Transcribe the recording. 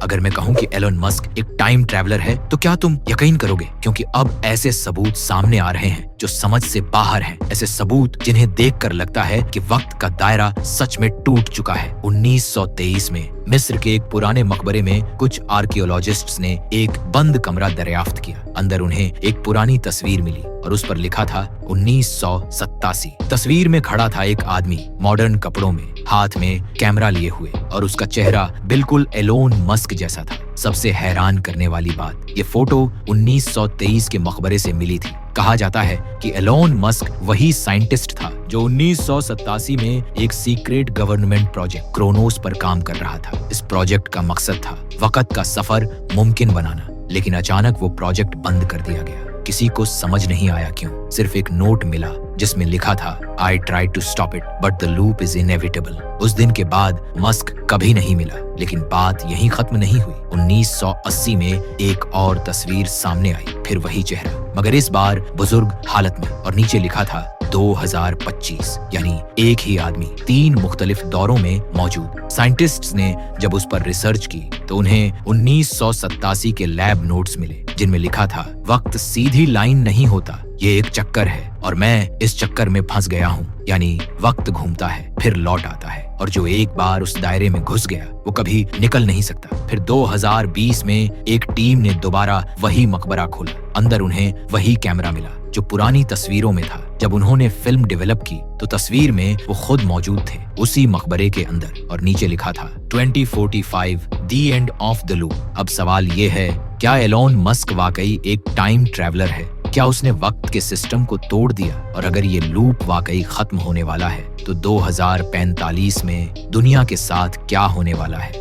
अगर मैं कहूं कि एलोन मस्क एक टाइम ट्रैवलर है तो क्या तुम यकीन करोगे? क्योंकि अब ऐसे सबूत सामने आ रहे हैं जो समझ से बाहर हैं। ऐसे सबूत जिन्हें देखकर लगता है कि वक्त का दायरा सच में टूट चुका है। 1923 में मिस्र के एक पुराने मकबरे में कुछ आर्कियोलॉजिस्ट्स ने एक बंद कमरा दरियाफ्त किया। अंदर उन्हें एक पुरानी तस्वीर मिली और उस पर लिखा था 1987। तस्वीर में खड़ा था एक आदमी मॉडर्न कपड़ों में, हाथ में कैमरा लिए हुए, और उसका चेहरा बिल्कुल एलोन मस्क जैसा था। सबसे हैरान करने वाली बात, ये फोटो 1923 के मकबरे से मिली थी। कहा जाता है कि एलोन मस्क वही साइंटिस्ट था जो 1987 में एक सीक्रेट गवर्नमेंट प्रोजेक्ट क्रोनोस पर काम कर रहा था। इस प्रोजेक्ट का मकसद था वक्त का सफर मुमकिन बनाना, लेकिन अचानक वो प्रोजेक्ट बंद कर दिया गया। किसी को समझ नहीं आया क्यों। सिर्फ एक नोट मिला जिसमें लिखा था I tried to stop it, but the loop is inevitable। उस दिन के बाद मस्क कभी नहीं मिला, लेकिन बात यहीं खत्म नहीं हुई। 1980 में एक और तस्वीर सामने आई, फिर वही चेहरा, मगर इस बार बुजुर्ग हालत में, और नीचे लिखा था 2025, यानी एक ही आदमी 3 मुख्तलिफ दौरों में मौजूद। साइंटिस्ट्स ने जब उस पर रिसर्च की तो उन्हें 1987 के लैब नोट्स मिले जिनमें लिखा था वक्त सीधी लाइन नहीं होता, ये एक चक्कर है और मैं इस चक्कर में फंस गया हूँ। यानी वक्त घूमता है फिर लौट आता है, और जो एक बार उस दायरे में घुस गया वो कभी निकल नहीं सकता। फिर 2020 में एक टीम ने दोबारा वही मकबरा खोला। अंदर उन्हें वही कैमरा मिला जो पुरानी तस्वीरों में था। जब उन्होंने फिल्म डेवलप की तो तस्वीर में वो खुद मौजूद थे उसी मकबरे के अंदर, और नीचे लिखा था 2045 the end of the loop. अब सवाल ये है, क्या एलोन मस्क वाकई एक टाइम ट्रैवलर है? क्या उसने वक्त के सिस्टम को तोड़ दिया? और अगर ये लूप वाकई खत्म होने वाला है तो 2045 में दुनिया के साथ क्या होने वाला है?